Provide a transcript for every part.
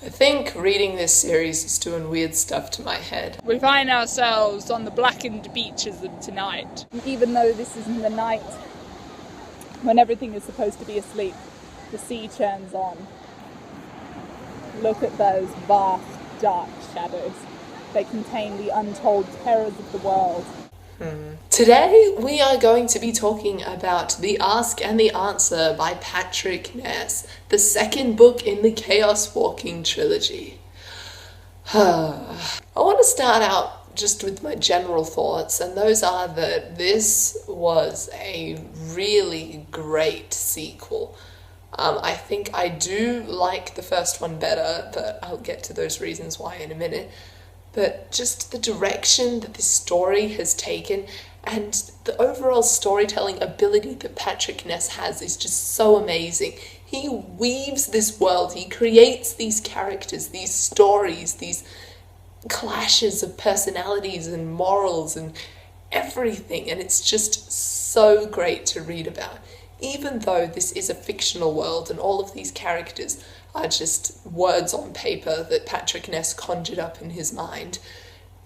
I think reading this series is doing weird stuff to my head. We find ourselves on the blackened beaches of tonight. Even though this is in the night, when everything is supposed to be asleep, the sea churns on. Look at those vast, dark shadows. They contain the untold terrors of the world. Today we are going to be talking about The Ask and the Answer by Patrick Ness, the second book in the Chaos Walking trilogy. I want to start out just with my general thoughts, and those are that this was a really great sequel. I think I do like the first one better, but I'll get to those reasons why in a minute. But just the direction that this story has taken and the overall storytelling ability that Patrick Ness has is just so amazing. He weaves this world, he creates these characters, these stories, these clashes of personalities and morals and everything, and it's just so great to read about. Even though this is a fictional world and all of these characters are just words on paper that Patrick Ness conjured up in his mind,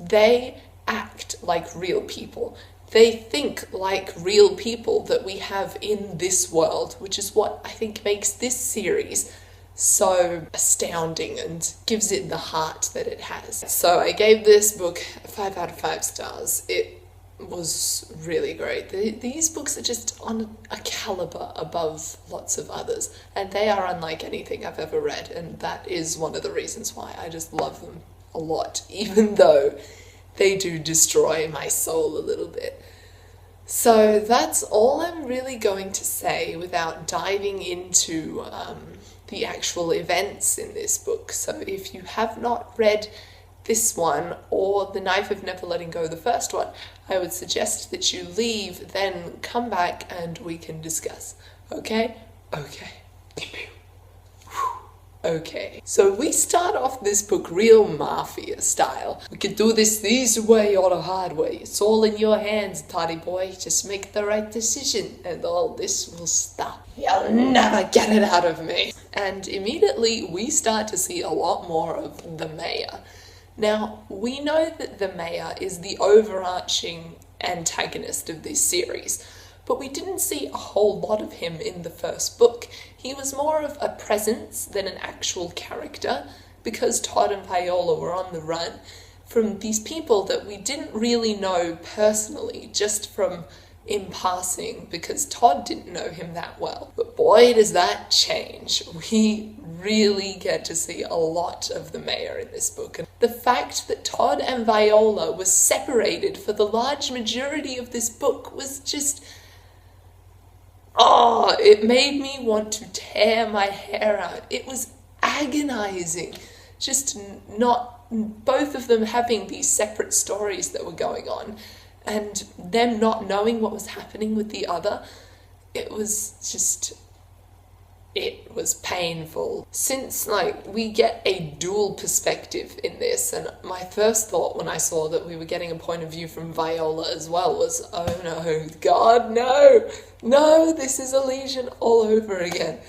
they act like real people. They think like real people that we have in this world, which is what I think makes this series so astounding and gives it the heart that it has. So I gave this book 5 out of 5 stars. It was really great. These books are just on a caliber above lots of others, and they are unlike anything I've ever read, and that is one of the reasons why I just love them a lot, even though they do destroy my soul a little bit. So that's all I'm really going to say without diving into the actual events in this book. So if you have not read this one or The Knife of Never Letting Go, the first one, I would suggest that you leave, then come back and we can discuss. Okay? Okay, so we start off this book real mafia style. We could do this the easy way or the hard way. It's all in your hands, Toddy boy. Just make the right decision and all this will stop. You'll never get it out of me. And immediately we start to see a lot more of the mayor. Now, we know that the mayor is the overarching antagonist of this series, but we didn't see a whole lot of him in the first book. He was more of a presence than an actual character, because Todd and Viola were on the run from these people that we didn't really know personally, just from in passing, because Todd didn't know him that well. But boy, does that change. We really get to see a lot of the mayor in this book. And the fact that Todd and Viola were separated for the large majority of this book was just... it made me want to tear my hair out. It was agonizing. Just not both of them having these separate stories that were going on and them not knowing what was happening with the other. It was painful. Since, we get a dual perspective in this, and my first thought when I saw that we were getting a point of view from Viola as well was, oh no, God, no! No, this is Elysian all over again.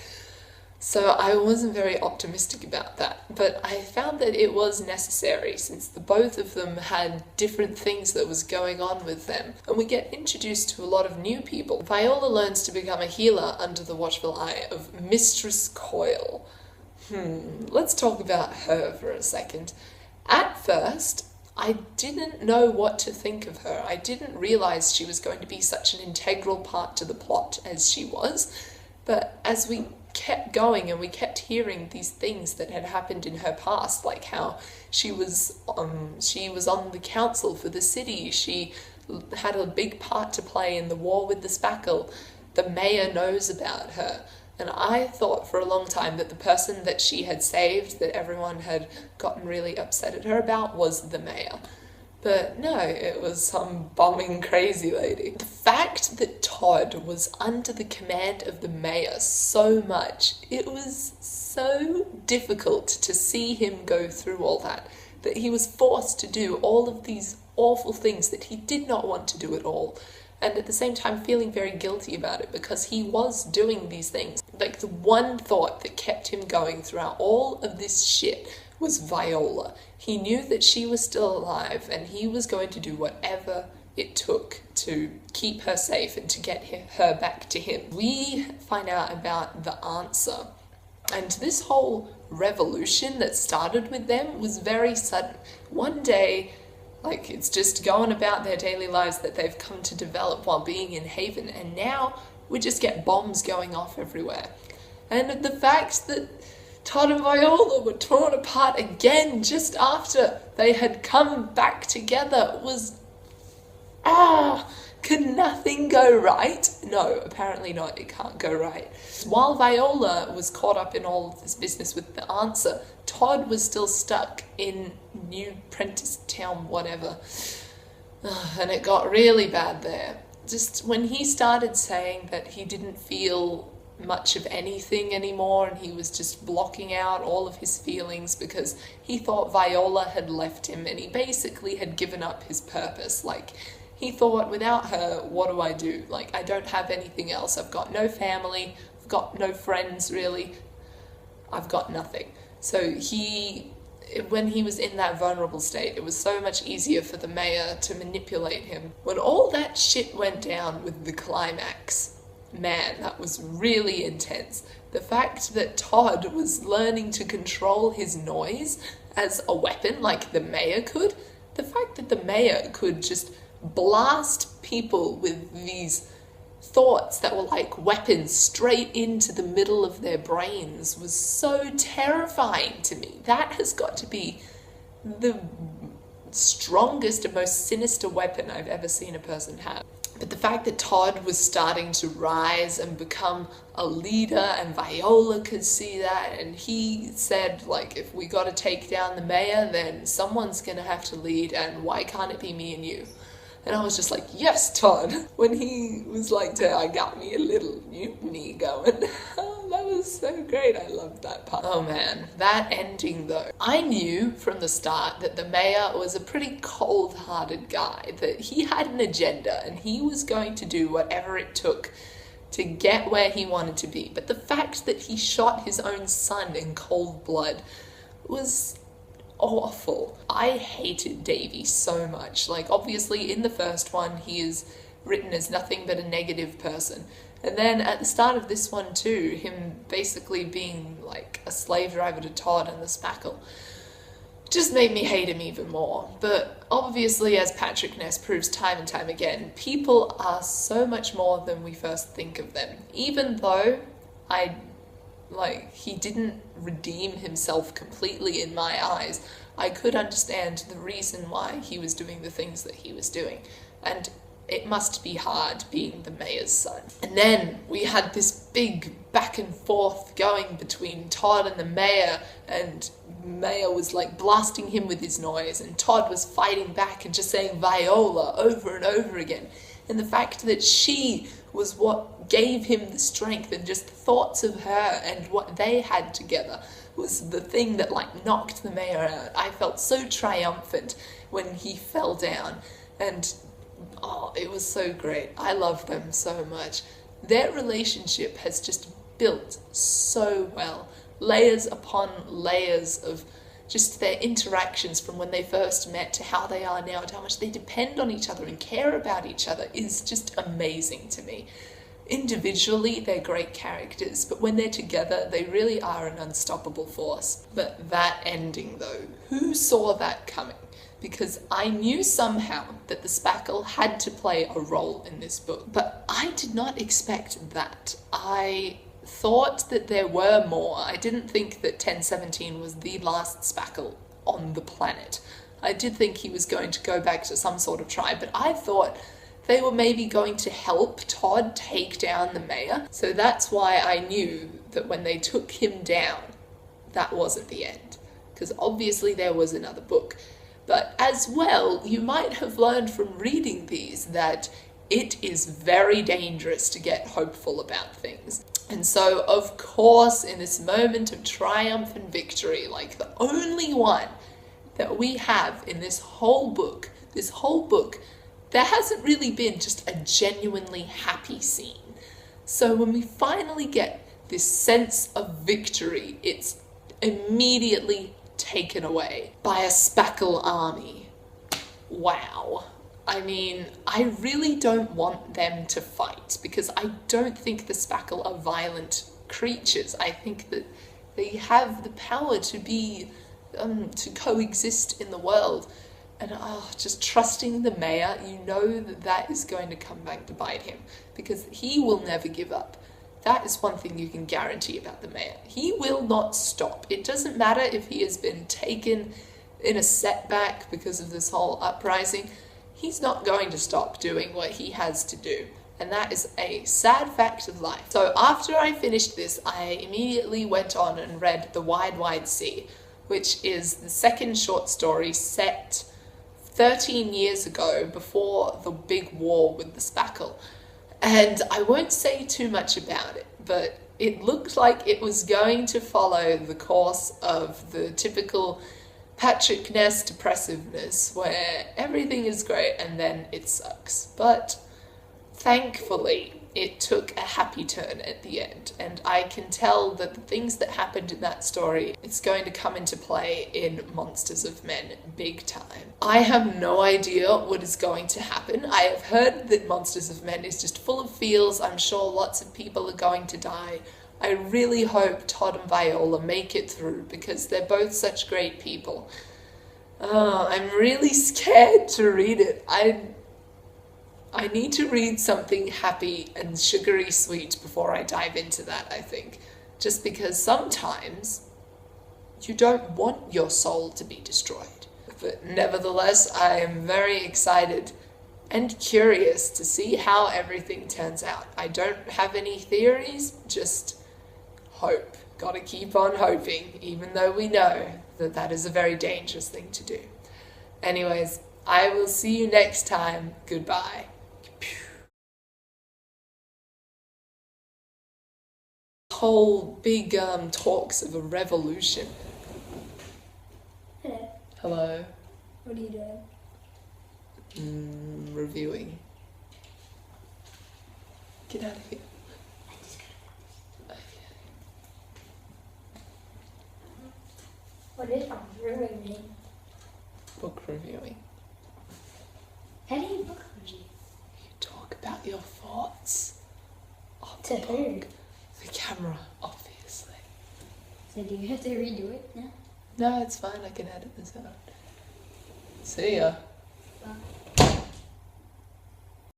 So I wasn't very optimistic about that, but I found that it was necessary since the both of them had different things that was going on with them, and we get introduced to a lot of new people. Viola learns to become a healer under the watchful eye of Mistress Coyle. Let's talk about her for a second. At first, I didn't know what to think of her. I didn't realize she was going to be such an integral part to the plot as she was, but as we kept going and we kept hearing these things that had happened in her past, like how she was on the council for the city, she had a big part to play in the war with the Spackle, the mayor knows about her, and I thought for a long time that the person that she had saved, that everyone had gotten really upset at her about, was the mayor. But no, it was some bombing crazy lady. The fact that Todd was under the command of the mayor so much, it was so difficult to see him go through all that he was forced to do all of these awful things that he did not want to do at all. And at the same time feeling very guilty about it because he was doing these things. like the one thought that kept him going throughout all of this shit was Viola. He knew that she was still alive, and he was going to do whatever it took to keep her safe and to get her back to him. We find out about the answer, and this whole revolution that started with them was very sudden. One day, like, it's just going about their daily lives that they've come to develop while being in Haven, and now we just get bombs going off everywhere. And the fact that Todd and Viola were torn apart again just after they had come back together was... could nothing go right? No, apparently not. It can't go right. While Viola was caught up in all of this business with the answer, Todd was still stuck in New Prentice Town, whatever. And it got really bad there. Just when he started saying that he didn't feel much of anything anymore, and he was just blocking out all of his feelings because he thought Viola had left him, and he basically had given up his purpose. Like, he thought, without her, what do I do? Like, I don't have anything else. I've got no family. I've got no friends, really. I've got nothing. So when he was in that vulnerable state, it was so much easier for the mayor to manipulate him. When all that shit went down with the climax, man, that was really intense. The fact that Todd was learning to control his noise as a weapon, like the mayor could, the fact that the mayor could just blast people with these thoughts that were like weapons straight into the middle of their brains was so terrifying to me. That has got to be the strongest and most sinister weapon I've ever seen a person have. But the fact that Todd was starting to rise and become a leader, and Viola could see that, and he said, like, if we got to take down the mayor, then someone's gonna have to lead, and why can't it be me and you? And I was just like, yes, Todd. When he was like, I got me a little mutiny going. Oh, that was so great. I loved that part. Oh man, that ending though. I knew from the start that the mayor was a pretty cold-hearted guy, that he had an agenda and he was going to do whatever it took to get where he wanted to be. But the fact that he shot his own son in cold blood was awful. I hated Davy so much. Like, obviously in the first one he is written as nothing but a negative person, and then at the start of this one too, him basically being like a slave driver to Todd and the Spackle just made me hate him even more. But obviously, as Patrick Ness proves time and time again, people are so much more than we first think of them. Even though he didn't redeem himself completely in my eyes, I could understand the reason why he was doing the things that he was doing. And it must be hard being the mayor's son. And then we had this big back and forth going between Todd and the mayor, and mayor was like blasting him with his noise, and Todd was fighting back and just saying Viola over and over again. And the fact that she was what gave him the strength, and just the thoughts of her and what they had together was the thing that like knocked the mayor out. I felt so triumphant when he fell down, and it was so great. I love them so much. Their relationship has just built so well. Layers upon layers of just their interactions from when they first met to how they are now, to how much they depend on each other and care about each other, is just amazing to me. Individually, they're great characters, but when they're together, they really are an unstoppable force. But that ending though, who saw that coming? Because I knew somehow that the Spackle had to play a role in this book, but I did not expect that. I thought that there were more. I didn't think that 1017 was the last Spackle on the planet. I did think he was going to go back to some sort of tribe, but I thought they were maybe going to help Todd take down the mayor. So that's why I knew that when they took him down, that wasn't the end. Because obviously there was another book. But as well, you might have learned from reading these that it is very dangerous to get hopeful about things. And so, of course, in this moment of triumph and victory, like the only one that we have in this whole book, there hasn't really been just a genuinely happy scene. So when we finally get this sense of victory, it's immediately taken away by a spackle army. Wow. I mean, I really don't want them to fight, because I don't think the spackle are violent creatures. I think that they have the power to be, to coexist in the world. And just trusting the mayor, you know that that is going to come back to bite him, because he will never give up. That is one thing you can guarantee about the mayor. He will not stop. It doesn't matter if he has been taken in a setback because of this whole uprising. He's not going to stop doing what he has to do. And that is a sad fact of life. So after I finished this, I immediately went on and read The Wide, Wide Sea, which is the second short story set 13 years ago, before the big war with the spackle. And I won't say too much about it, but it looked like it was going to follow the course of the typical Patrick Ness depressiveness, where everything is great and then it sucks. But thankfully, it took a happy turn at the end, and I can tell that the things that happened in that story, it's going to come into play in Monsters of Men big time. I have no idea what is going to happen. I have heard that Monsters of Men is just full of feels. I'm sure lots of people are going to die. I really hope Todd and Viola make it through, because they're both such great people. I'm really scared to read it. I need to read something happy and sugary sweet before I dive into that, I think. Just because sometimes you don't want your soul to be destroyed. But nevertheless, I am very excited and curious to see how everything turns out. I don't have any theories, just hope. Gotta keep on hoping, even though we know that that is a very dangerous thing to do. Anyways, I will see you next time. Goodbye. Whole big talks of a revolution. Hello. Hello. What are you doing? Reviewing. Get out of here. I just got What is reviewing mean? Book reviewing. How do you book review? You talk about your thoughts. Of To the who? book. The camera, obviously. So do you have to redo it now? No, it's fine. I can edit this out. See ya. Bye.